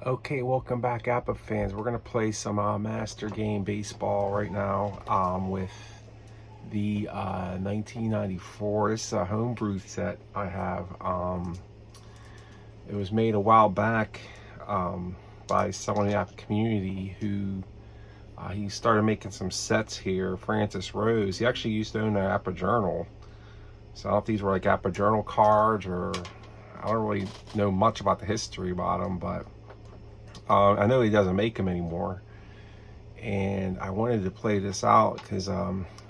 Okay, welcome back, APBA fans. We're gonna play some Master Game Baseball right now with the 1994. This is a homebrew set I have. It was made a while back by someone in the APBA community who he started making some sets here. Francis Rose. He actually used to own an APBA Journal. So I don't know if these were like APBA Journal cards, or I don't really know much about the history about them, but I know he doesn't make them anymore, and I wanted to play this out because it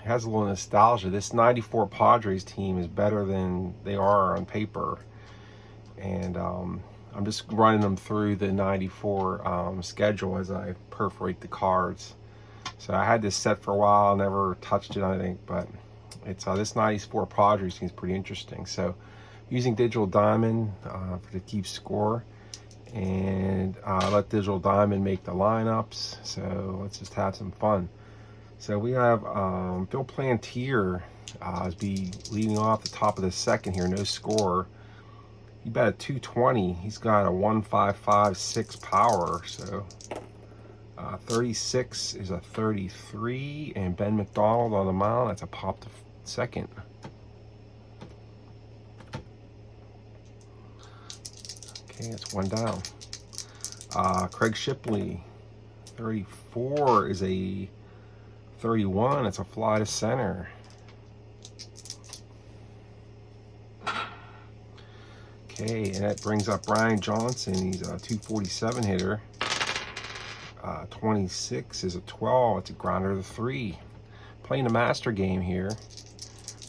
has a little nostalgia. This 94 Padres team is better than they are on paper, and I'm just running them through the 94 schedule as I perforate the cards. So I had this set for a while, never touched it, I think, but it's this 94 Padres team is pretty interesting. So using Digital Diamond to keep score, and let Digital Diamond make the lineups. So let's just have some fun. So we have Bill Plantier is be leading off the top of the second here, no score. He bet a 220. He's got a 1.556 power. So 36 is a 33, and Ben McDonald on the mound. That's a pop to second. Okay, it's one down. Craig Shipley, 34 is a 31. It's a fly to center. Okay, and that brings up Brian Johnson. He's a 247 hitter. 26 is a 12. It's a grounder to 3. Playing the master game here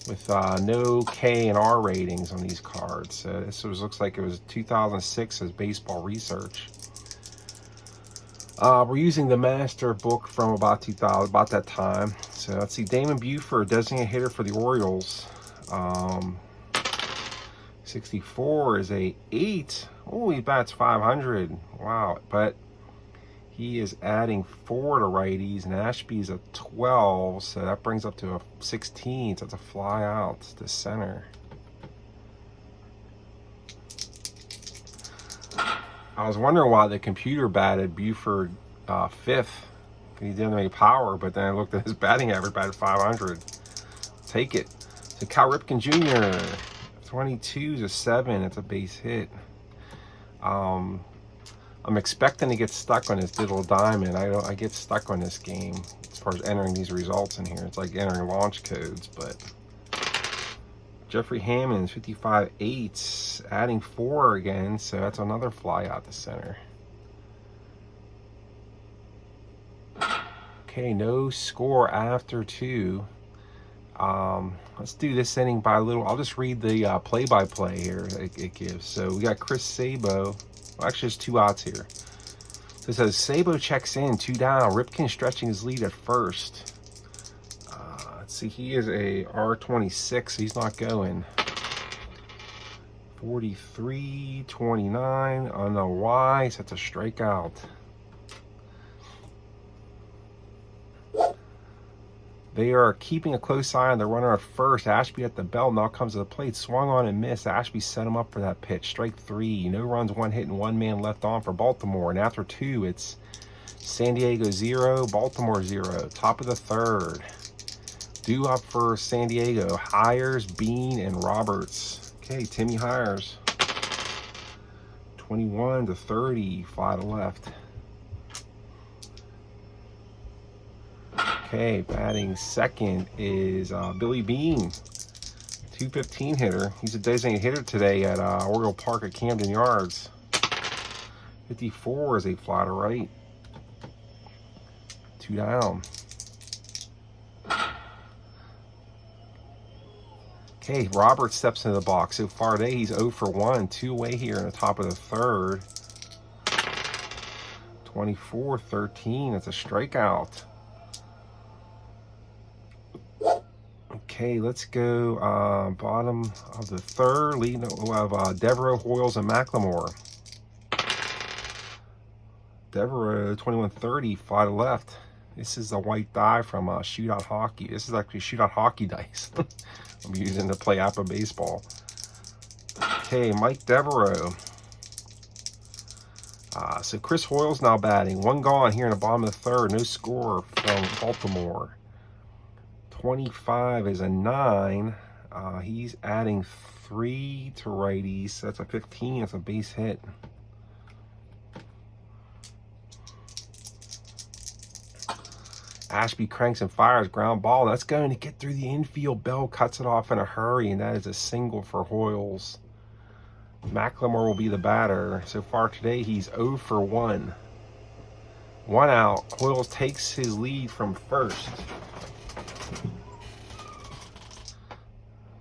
with no K and R ratings on these cards. This looks like it was 2006 as Baseball Research. We're using the master book from about 2000, about that time. So let's see, Damon Buford, designated hitter for the Orioles. 64 is a 8. Oh, he bats 500. Wow, but he is adding 4 to righties, and Ashby's a 12, so that brings up to a 16. So it's a fly out to center. I was wondering why the computer batted Buford 5th. He didn't have any power, but then I looked at his batting average, batted 500. Take it. So Cal Ripken Jr., 22 is a 7. It's a base hit. I'm expecting to get stuck on this Digital Diamond. I get stuck on this game as far as entering these results in here. It's like entering launch codes, but Jeffrey Hammond's 55-8, adding 4 again, so that's another fly out the center. Okay, no score after 2. Let's do this inning by a little. I'll just read the play-by-play here it gives. So we got Chris Sabo. Well, actually, there's 2 outs here. So it says Sabo checks in, 2 down. Ripken stretching his lead at first. Let's see, he is a R26, so he's not going. 43-29 on the Y, so that's a strikeout. They are keeping a close eye on the runner at first. Ashby at the belt, now comes to the plate. Swung on and missed. Ashby set him up for that pitch. Strike 3. No runs, 1 hit, and 1 man left on for Baltimore. And after 2, it's San Diego 0, Baltimore 0. Top of the 3rd. Due up for San Diego, Hires, Bean, and Roberts. Okay, Timmy Hires. 21-30, fly to left. Okay, batting second is Billy Bean, 215 hitter. He's a designated hitter today at Oriole Park at Camden Yards. 54 is a fly to right. 2 down. Okay, Robert steps into the box. So far today, he's 0 for 1. 2 away here in the top of the 3rd. 24-13. That's a strikeout. Okay, let's go bottom of the 3rd. Leading, we'll have Devereaux, Hoyles, and McLemore. Devereaux, 21-30, fly to left. This is the white die from Shootout Hockey. This is actually Shootout Hockey dice I'm using to play APBA Baseball. Okay, Mike Devereaux. So Chris Hoyle's now batting. One gone here in the bottom of the third. No score from Baltimore. 25 is a 9. He's adding 3 to righties. So that's a 15. That's a base hit. Ashby cranks and fires. Ground ball. That's going to get through the infield. Bell cuts it off in a hurry, and that is a single for Hoyles. McLemore will be the batter. So far today, he's 0 for 1. 1 out. Hoyles takes his lead from first.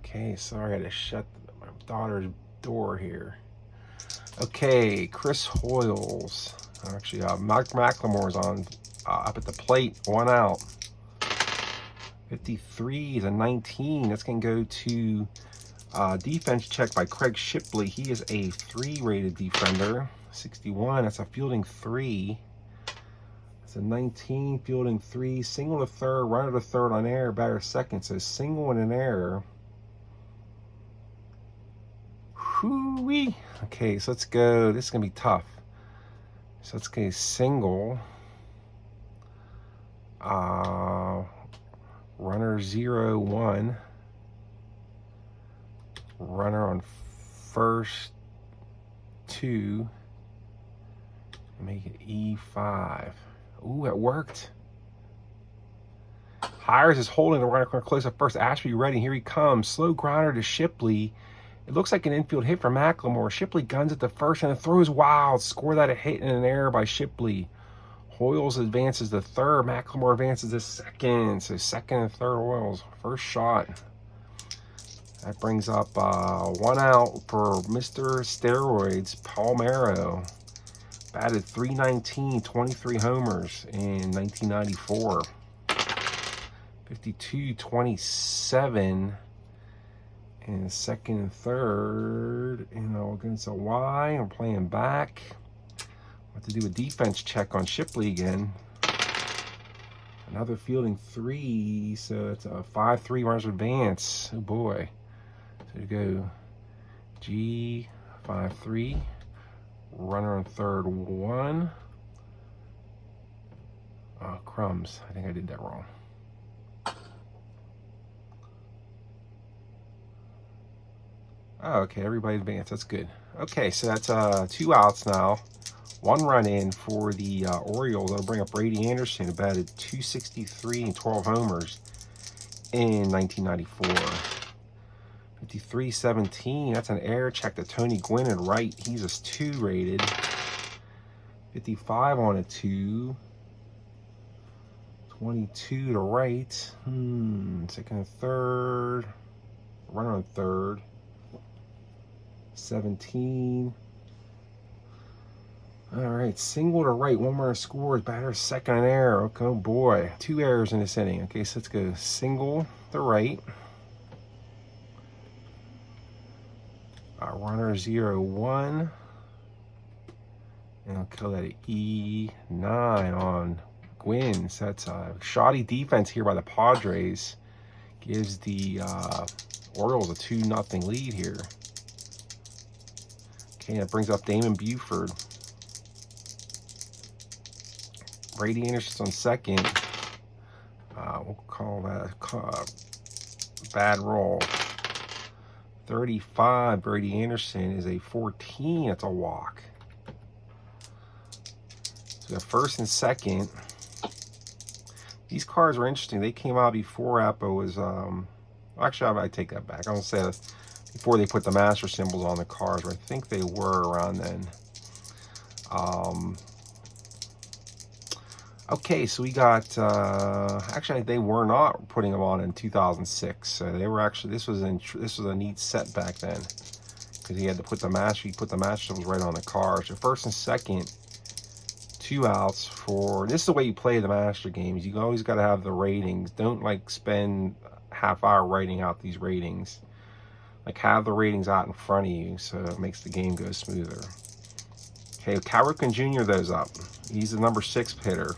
Okay, sorry I had to shut my daughter's door here. Okay, Chris Hoyles. Actually, McLemore's on up at the plate. 1 out. 53 is a 19. That's going to go to defense check by Craig Shipley. He is a 3 rated defender. 61, that's a fielding 3. That's a 19, fielding 3. Single to third, runner to third on air, batter second. So single and an error. Whoo-wee. Okay, so let's go. This is going to be tough. So let's get a single. Runner 0, 1. Runner on first 2. Make it E5. Ooh, it worked. Hires is holding the runner close up first. Ashby ready. Here he comes. Slow grinder to Shipley. It looks like an infield hit for McLemore. Shipley guns at the first and the throw is wild. Score that a hit and an error by Shipley. Hoyles advances to third. McLemore advances to second. So second and third Hoyles. First shot. That brings up 1 out for Mr. Steroids, Palmero. Batted .319, 23 homers in 1994. 52-27 in second and third. Against a Y. I'm playing back. I have to do a defense check on Shipley again. Another fielding 3, so it's a 5-3 runners advance. Oh boy. So you go G 5-3, runner on third 1. Oh, crumbs. I think I did that wrong. Oh, okay, everybody advanced. That's good. Okay, so that's 2 outs now. 1 run in for the Orioles. That'll bring up Brady Anderson, who batted .263 and 12 homers in 1994. 53-17, that's an error. Check to Tony Gwynn at right. He's a 2 rated. 55 on a 2. 22 to right. Second and third. Runner on third. 17. All right, single to right. 1 runner scores. Batter second and error. Okay, oh boy. 2 errors in this inning. Okay, so let's go single to right. Runner 0, 1. And I'll kill that at E9 on Gwynn. So that's a shoddy defense here by the Padres. Gives the Orioles a 2-0 lead here. Okay, that brings up Damon Buford. Brady Anderson's on second. We'll call that a bad roll. 35, Brady Anderson is a 14. That's a walk. So we have first and second. These cards were interesting. They came out before APBA was, actually, I take that back. I don't say that before they put the master symbols on the cards, but I think they were around then. Okay, so we got, actually they were not putting them on in 2006. So they were actually, this was a neat set back then. Because he had to put the master symbols right on the card. So first and second, 2 outs for, this is the way you play the master games. You always got to have the ratings. Don't like spend half hour writing out these ratings. Like have the ratings out in front of you so it makes the game go smoother. Okay, Cal Ripken Jr. those up. He's the number 6 hitter.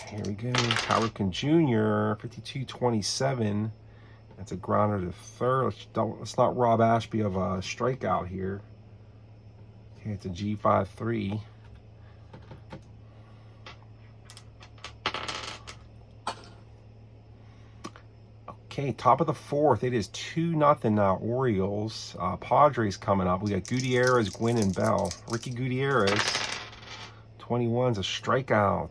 Here we go. Cal Ripken Jr. 52-27. That's a grounder to third. Let's not rob Ashby of a strikeout here. Okay, it's a G5-3. Okay, top of the fourth. It is 2-0 now, Orioles. Padres coming up. We got Gutierrez, Gwynn, and Bell. Ricky Gutierrez, 21's a strikeout.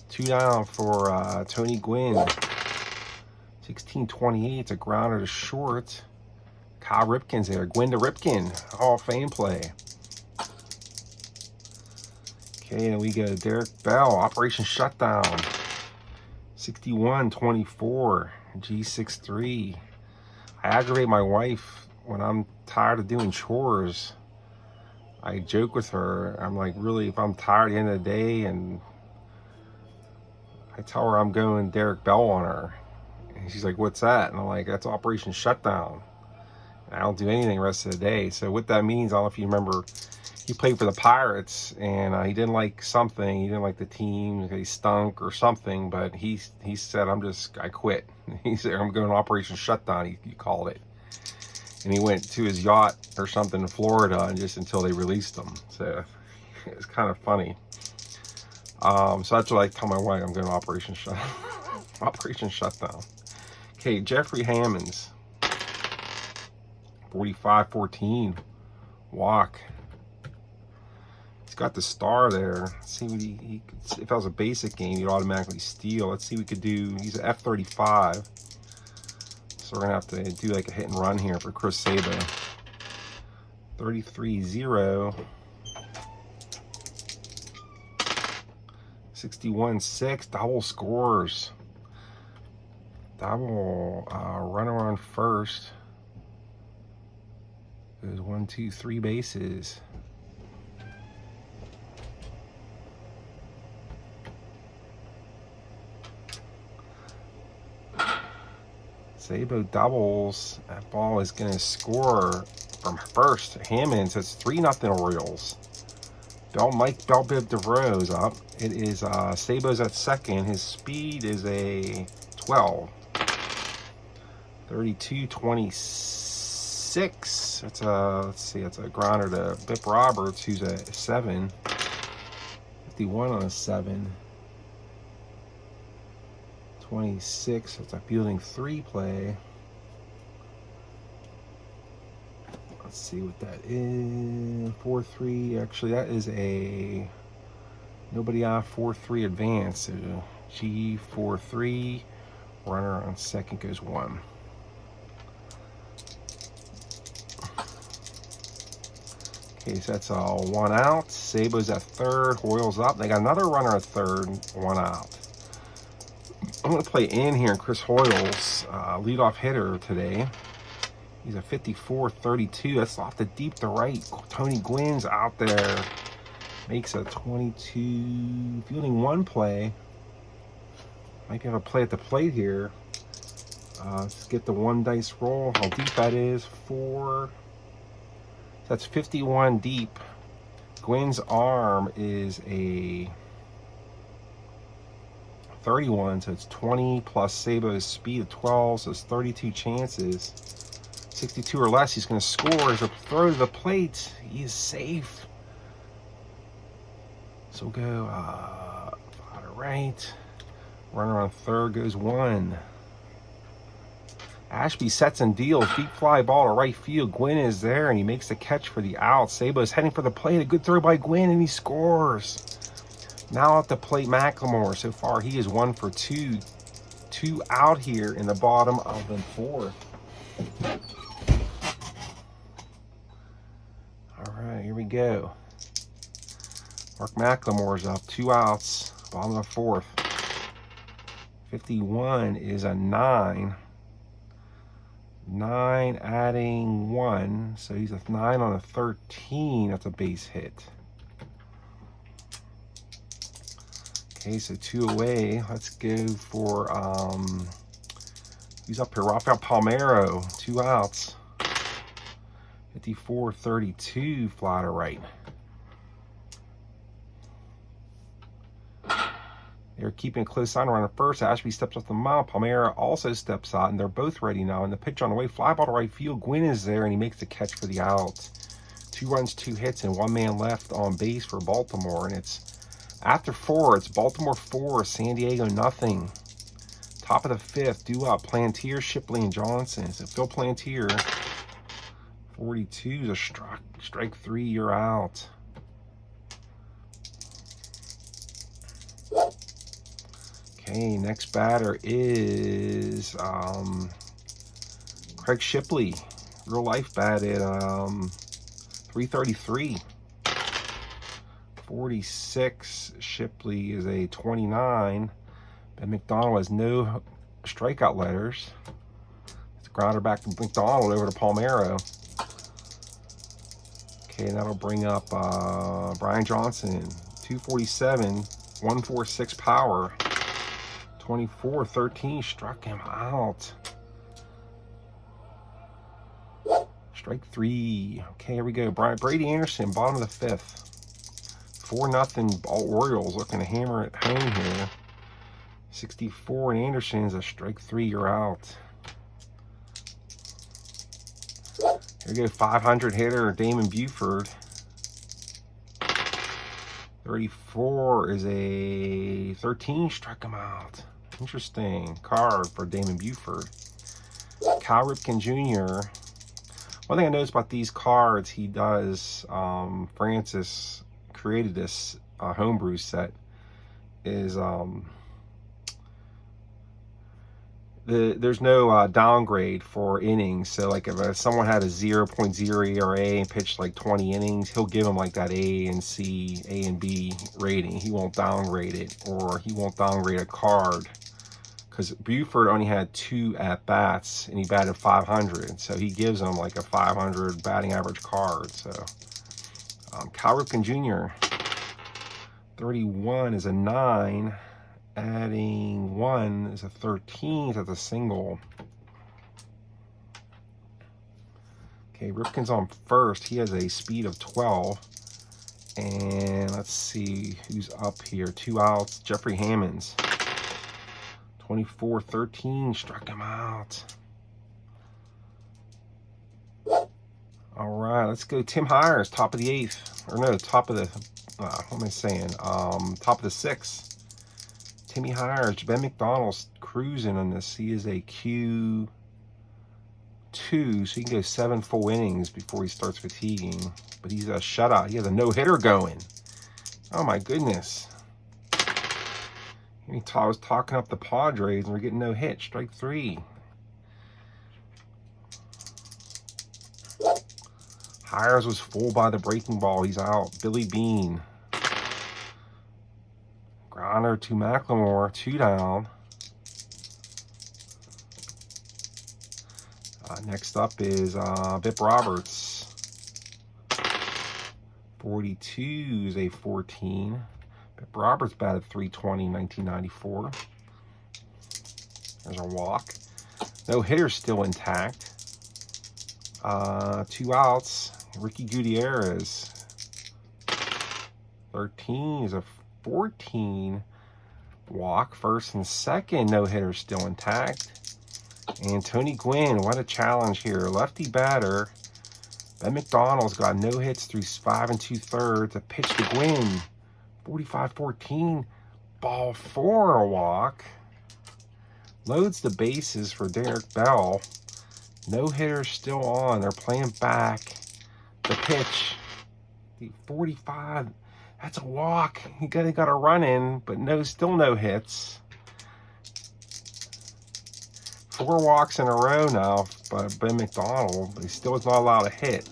2 down for Tony Gwynn. 16-28, it's a grounder to short. Kyle Ripken's there. Gwynn to Ripken, Hall of Fame play. Okay, and we go Derek Bell, Operation Shutdown. 61-24, G6-3. I aggravate my wife when I'm tired of doing chores. I joke with her. I'm like, really, if I'm tired at the end of the day, and I tell her I'm going Derek Bell on her. And she's like, what's that? And I'm like, that's Operation Shutdown. And I don't do anything the rest of the day. So what that means, I don't know if you remember, he played for the Pirates, and he didn't like something. He didn't like the team. He stunk or something. But he said, I quit. He said, I'm going to Operation Shutdown. He called it. And he went to his yacht or something in Florida, and just until they released him. So it's kind of funny. So that's what I tell my wife. I'm going to Operation Shutdown. Operation Shutdown. Okay, Jeffrey Hammonds. 45-14. Walk. He's got the star there. Let's see what he could, if that was a basic game, he'd automatically steal. Let's see what we could do. He's an F35. So we're going to have to do like a hit and run here for Chris Sabo. 33-0. 61-6. Double scores. Double runner on first. There's 1, 2, 3 bases. Sabo doubles. That ball is going to score from first. Hammonds. It's 3-0 Orioles. Mike Bell-Bib DeVoe's up. It is Sabo's at second. His speed is a 12. 32-26. That's a, let's see, that's a grounder to Bip Roberts, who's a 7. 51 on a 7. 26. That's a fielding 3 play. Let's see what that is. 4-3. Actually, that is a nobody on 4-3 advance. So G4-3. Runner on second goes 1. Okay, so that's 1 out. Sabo's at third. Hoyle's up. They got another runner at third. 1 out. I'm going to play in here in Chris Hoyle's leadoff hitter today. He's a 54-32. That's off the deep to right. Tony Gwynn's out there. Makes a 22. Fielding 1 play. Might be able to play at the plate here. Let's get the 1 dice roll. How deep that is. 4. That's 51 deep. Gwynn's arm is a 31, so it's 20 plus Sabo's speed of 12, so it's 32 chances. 62 or less, he's going to score. As a throw to the plate, he is safe. So we'll go fly to right. Runner on third goes 1. Ashby sets and deals. Deep fly ball to right field. Gwynn is there, and he makes the catch for the out. Sabo is heading for the plate. A good throw by Gwynn, and he scores. Now at the plate, McLemore. So far, he is 1 for 2. 2 out here in the bottom of the 4th. All right, here we go. Mark McLemore's up. 2 outs. Bottom of the 4th. 51 is a 9. 9 adding 1. So he's a 9 on a 13. That's a base hit. Okay, so 2 away. Let's go for, who's up here? Rafael Palmeiro, 2 outs. 54-32, fly to right. They're keeping a close eye around at first. Ashby steps up the mound. Palmeiro also steps out, and they're both ready now. And the pitch on the way, fly ball to right field. Gwynn is there, and he makes the catch for the out. 2 runs, 2 hits, and 1 man left on base for Baltimore. And it's after 4. It's Baltimore 4, San Diego nothing. Top of the 5th, due up Plantier, Shipley, and Johnson. So Phil Plantier, 42 is a strike 3. You're out. Okay, next batter is Craig Shipley. Real life batted 333. 46. Shipley is a 29. Ben McDonald has no strikeout letters. It's a grounder back to McDonald over to Palmeiro. Okay, that'll bring up Brian Johnson. 247, 146 power. 24-13, struck him out. Strike 3. Okay, here we go. Brady Anderson, bottom of the 5th. 4-0 Orioles looking to hammer it home here. 64, and Anderson's a strike 3. You're out. Here we go. 500 hitter Damon Buford. 34 is a 13. Struck him out. Interesting card for Damon Buford. Cal Ripken Jr. One thing I noticed about these cards, he does, Francis created this homebrew set, is there's no downgrade for innings. So like if someone had a 0.0 ERA and pitched like 20 innings, he'll give them like that A and C, A and B rating. He won't downgrade it, or he won't downgrade a card. Because Buford only had 2 at-bats, and he batted 500. So he gives them like a 500 batting average card. So Cal Ripken Jr., 31 is a 9. Adding 1 is a 13. That's a single. Okay, Ripken's on first. He has a speed of 12. And let's see who's up here. 2 outs. Jeffrey Hammonds. 24-13, struck him out. All right, let's go. Tim Hires, top of the 8th. Or no, top of the, what am I saying? Top of the 6th. Timmy Hires, Ben McDonald's cruising on this. He is a Q2, so he can go 7 full innings before he starts fatiguing. But he's a shutout. He has a no-hitter going. Oh, my goodness. I was talking up the Padres, and we're getting no hit. Strike 3. Hires was full by the breaking ball. He's out. Billy Bean. Grounder to McLemore. 2 down. Next up is Bip Roberts. 42 is a 14. Bip Roberts batted 320 in 1994. There's a walk. No hitters still intact. 2 outs. Ricky Gutierrez. 13 is a 14. Walk. First and second. No hitters still intact. And Tony Gwynn. What a challenge here. Lefty batter. Ben McDonald's got no hits through 5 2/3. A pitch to Gwynn. 45-14. Ball 4, a walk. Loads the bases for Derek Bell. No hitter still on. They're playing back. The pitch. The 45. That's a walk. He got a run in, but still no hits. 4 walks in a row now by Ben McDonald, but he still is not allowed to hit.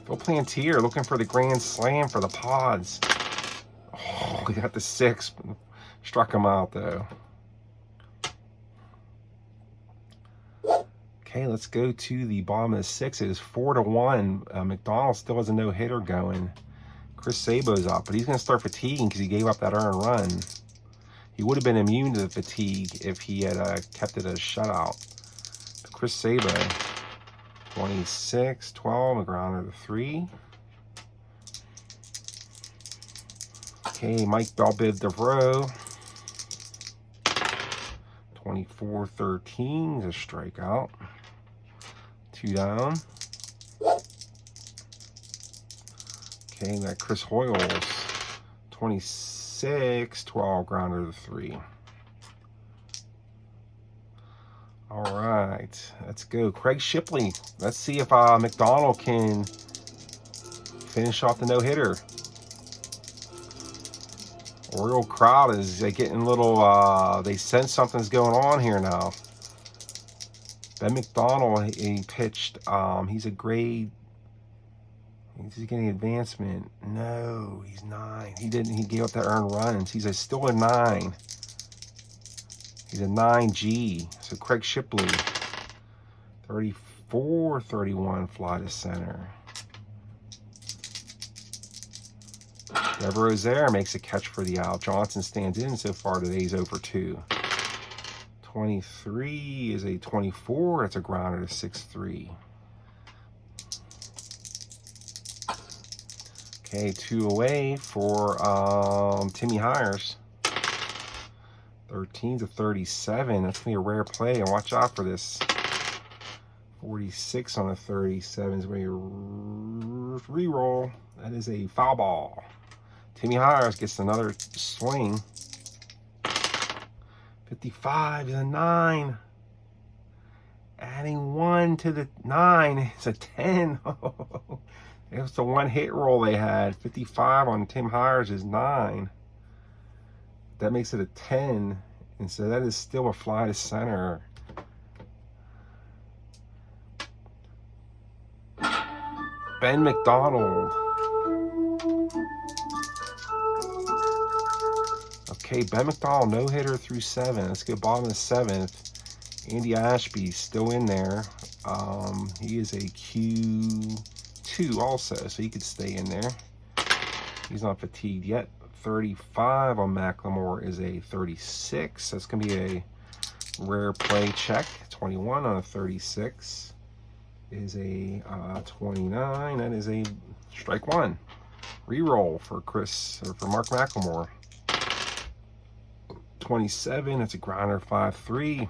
Phil Plantier looking for the grand slam for the Pods. Oh, he got the 6. Struck him out, though. Okay, let's go to the bottom of the 6. It is 4-1. McDonald still has a no-hitter going. Chris Sabo's up, but he's going to start fatiguing because he gave up that earned run. He would have been immune to the fatigue if he had kept it a shutout. But Chris Sabo, 26-12, a grounder to 3. Okay, Mike Belbib DeVroe, 24-13 is a strikeout. 2 down. Okay, that Chris Hoyles, 26, 12, grounder to 3. All right, let's go. Craig Shipley. Let's see if McDonald can finish off the no-hitter. Oriole crowd is getting a little, they sense something's going on here now. Ben McDonald, he pitched, he's a grade, he's getting advancement. No, he's 9. He didn't, he gave up that earned runs. He's still a 9. He's a 9G. So Craig Shipley, 34-31, fly to center. Devereaux's there, makes a catch for the out. Johnson stands in so far today. He's over 2. 23 is a 24. It's a grounder to 6-3. Okay, 2 away for Timmy Hires. 13-37. That's gonna be a rare play, and watch out for this. 46 on a 37 is where you re-roll. That is a foul ball. Timmy Hires gets another swing. 55 is a 9. Adding 1 to the 9, it's a 10. It was the 1 hit roll they had. 55 on Tim Hires is 9. That makes it a 10. And so that is still a fly to center. Ben McDonald. Okay, Ben McDonald, no-hitter through 7. Let's go bottom of the 7th. Andy Ashby still in there. He is a Q2 also, so he could stay in there. He's not fatigued yet. 35 on McLemore is a 36. That's going to be a rare play check. 21 on a 36 is a 29. That is a strike 1. Reroll for Mark McLemore. 27, that's a grounder, 5-3.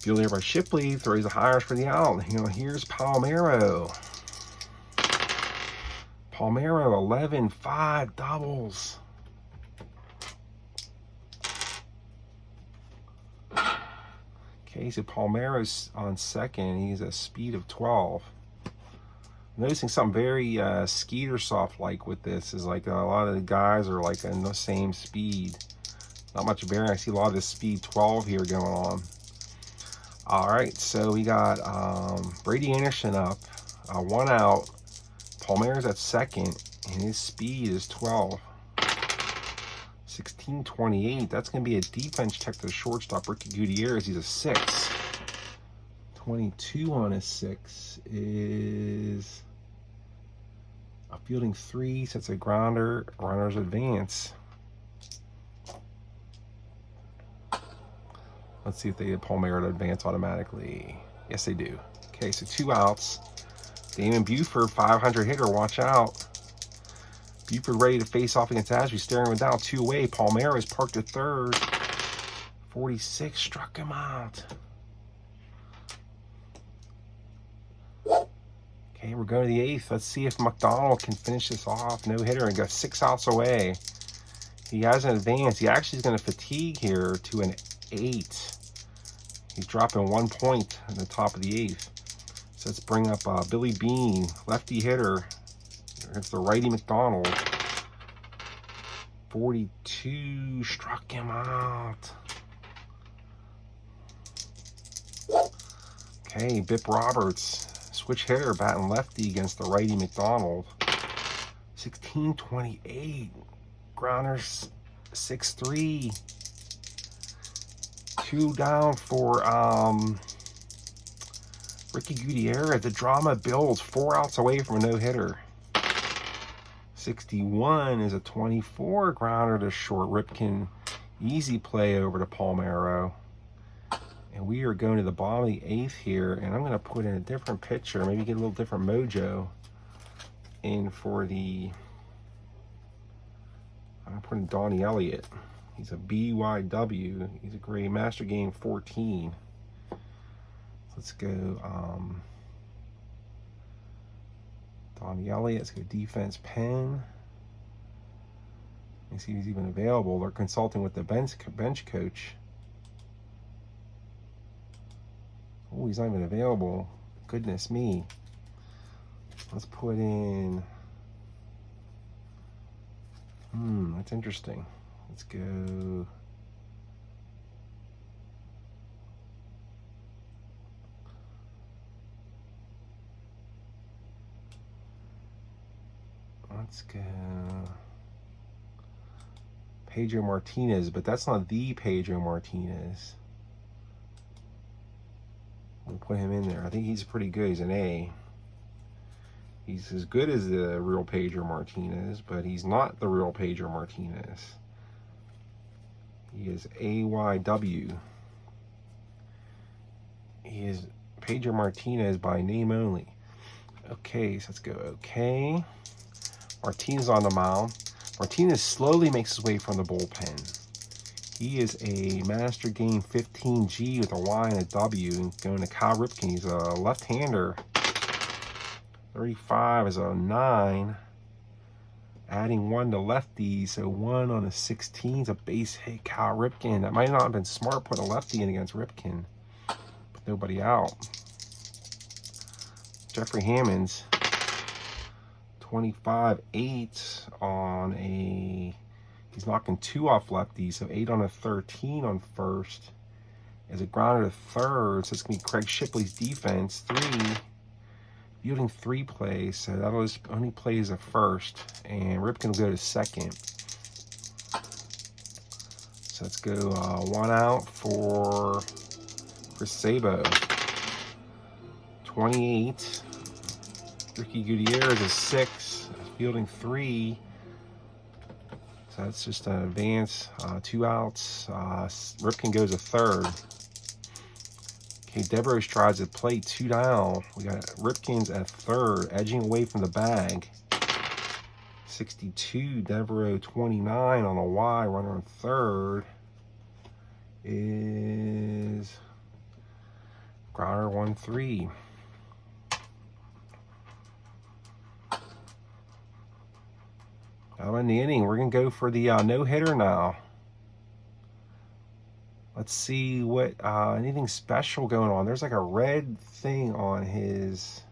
Field here by Shipley, throws the Hires for the out. You know, here's Palmeiro. Palmeiro, 11-5 doubles. Okay, so Palmeiro's on second. He's a speed of 12. Noticing something very Skeeter soft like with this is like a lot of the guys are like in the same speed. Not much variance. I see a lot of this speed 12 here going on. All right, so we got Brady Anderson up, 1 out. Palmeiro's at second, and his speed is 12. 16-28. That's going to be a defense check to the shortstop, Ricky Gutierrez. He's a 6. 22 on a 6 is a fielding 3, so it's a grounder, runner's advance. Let's see if they get Palmeiro to advance automatically. Yes, they do. Okay, so 2 outs. Damon Buford, 500 hitter, watch out. Buford ready to face off against Ashby, staring him down, 2 away. Palmeiro is parked at third. 46, struck him out. Okay, we're going to the 8th. Let's see if McDonald can finish this off. No hitter and got 6 outs away. He has an advance. He actually is going to fatigue here to an 8. He's dropping 1 point in the top of the 8th. So let's bring up Billy Bean, lefty hitter. It's the righty McDonald. 42, struck him out. Okay, Bip Roberts, switch hitter, batting lefty against the righty McDonald. 16-28, grounders 6-3. 2 down for Ricky Gutierrez. The drama builds, 4 outs away from a no-hitter. 61 is a 24 grounder to short. Ripken, easy play over to Palmeiro. And we are going to the bottom of the 8th here, and I'm going to put in a different pitcher, maybe get a little different mojo in for the, I'm going to put in Donnie Elliott. He's a BYW. He's a great Master Game 14. Let's go Donnie Elliott. Let's go defense Penn. Let me see if he's even available. They're consulting with the bench coach. Oh, he's not even available. Goodness me. Let's put in... that's interesting. Let's go... Let's go... Pedro Martinez, but that's not the Pedro Martinez. We'll put him in there. I think he's pretty good. He's an A. He's as good as the real Pedro Martinez, but he's not the real Pedro Martinez. He is AYW. He is Pedro Martinez by name only. Okay, so let's go. Okay. Martinez on the mound. Martinez slowly makes his way from the bullpen. He is a Master Game 15G with a Y and a W, and going to Cal Ripken. He's a left-hander. 35 is a 9. Adding 1 to lefty, so 1 on a 16 is a base hit. Cal Ripken. That might not have been smart putting a lefty in against Ripken. But nobody out. Jeffrey Hammonds. 25-8 on a... He's knocking 2 off lefty, so 8 on a 13 on first. As a grounder to third, so it's going to be Craig Shipley's defense. 3. Fielding 3 plays, so that was only plays a first. And Ripken will go to second. So let's go 1 out for Chris Sabo. 28. Ricky Gutierrez is 6. Fielding 3. So that's just an advance. 2 outs. Ripken goes a third. Okay, Devereaux strides at plate. 2 down. We got Ripken's at third, edging away from the bag. 62. Devereaux 29 on a Y. Runner on third is Grounder 1-3. In the inning, we're going to go for the no-hitter now. Let's see what, anything special going on. There's like a red thing on his,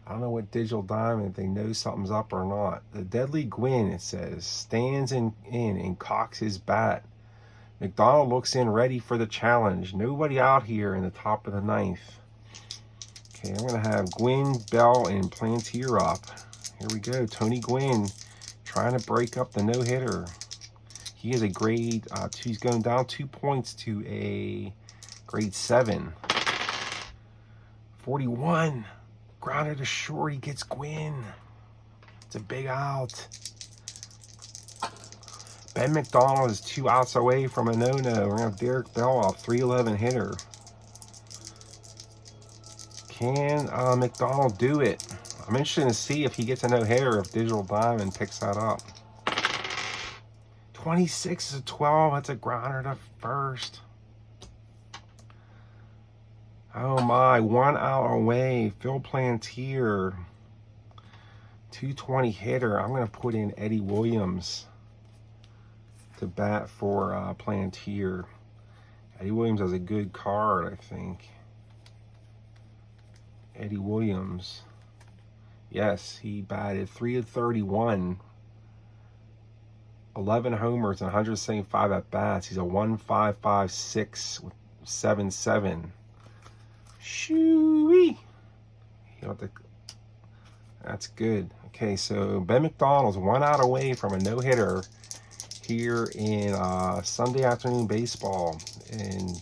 I don't know what digital diamond, if they know something's up or not. The Deadly Gwynn, it says, stands in and cocks his bat. McDonald looks in ready for the challenge. Nobody out here in the top of the 9th. Okay, I'm going to have Gwynn, Bell, and Plantier up. Here we go, Tony Gwynn. Trying to break up the no-hitter. He is a grade 2. He's going down 2 points to a grade 7. 41. Grounder to short. He gets Gwynn. It's a big out. Ben McDonald is 2 outs away from a no-no. We're going to have Derek Bell off, 311 hitter. Can McDonald do it? I'm interested to see if he gets a no-hitter, if Digital Diamond picks that up. 26 is a 12. That's a grounder to first. Oh my, 1 out away. Phil Plantier. 220 hitter. I'm going to put in Eddie Williams to bat for Plantier. Eddie Williams has a good card, I think. Eddie Williams. Yes, he batted 3 of 31, 11 homers, and 175 at bats. He's a 1.556 with 7.7. Shoo-wee. That's good. Okay, so Ben McDonald's 1 out away from a no-hitter here in Sunday afternoon baseball, and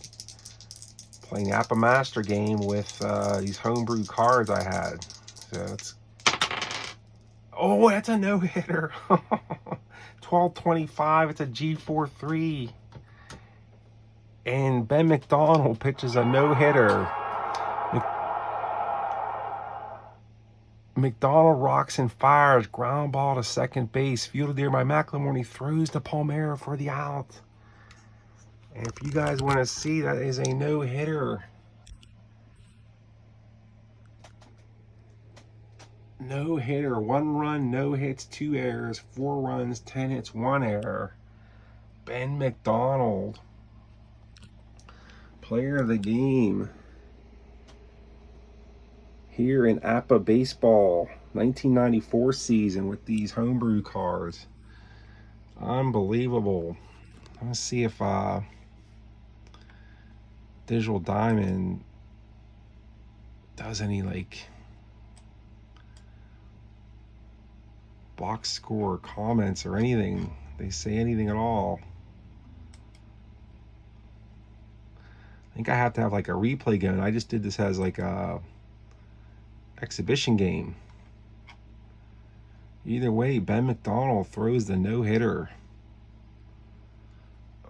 playing the APBA Master game with these homebrew cards I had. So it's... Oh, that's a no-hitter. 12-25. It's a G4-3. And Ben McDonald pitches a no-hitter. McDonald rocks and fires. Ground ball to second base. Fielded there by McLemore. He throws to Palmeiro for the out. And if you guys want to see, that is a no-hitter. No hitter, 1 run, no hits, 2 errors, 4 runs, 10 hits, 1 error. Ben McDonald, player of the game here in APBA Baseball 1994 season with these homebrew cards. Unbelievable. Let's see if Digital Diamond does any like box score comments or anything. They say anything at all. I think I have to have like a replay going. I just did this as like a exhibition game. Either way, Ben McDonald throws the no-hitter.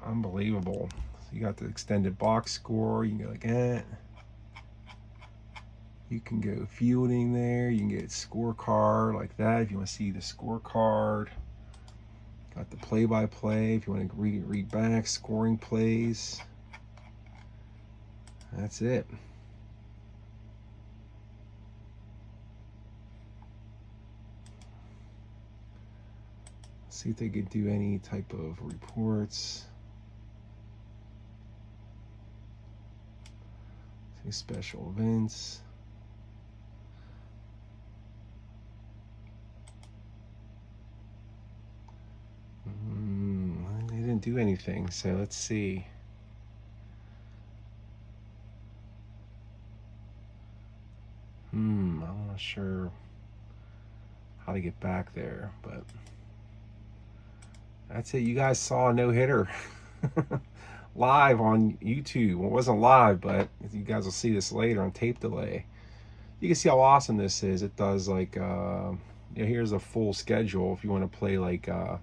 Unbelievable. So you got the extended box score. You can go like You can go fielding there. You can get scorecard like that if you want to see the scorecard. Got the play-by-play if you want to read back scoring plays. That's it. See if they could do any type of reports. See special events. They didn't do anything, so let's see. I'm not sure how to get back there, but that's it. You guys saw a no-hitter live on YouTube. Well, it wasn't live, but you guys will see this later on tape delay. You can see how awesome this is. It does like, here's a full schedule. If you want to play like a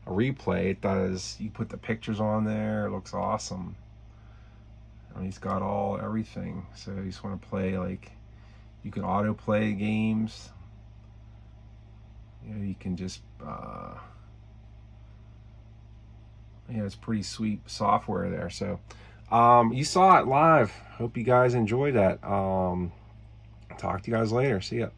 replay, it does. You put the pictures on there. It looks awesome. I mean, he's got everything. So you just want to play like, you can auto play games. You can just, it's pretty sweet software there. So you saw it live. Hope you guys enjoyed that. Talk to you guys later. See ya.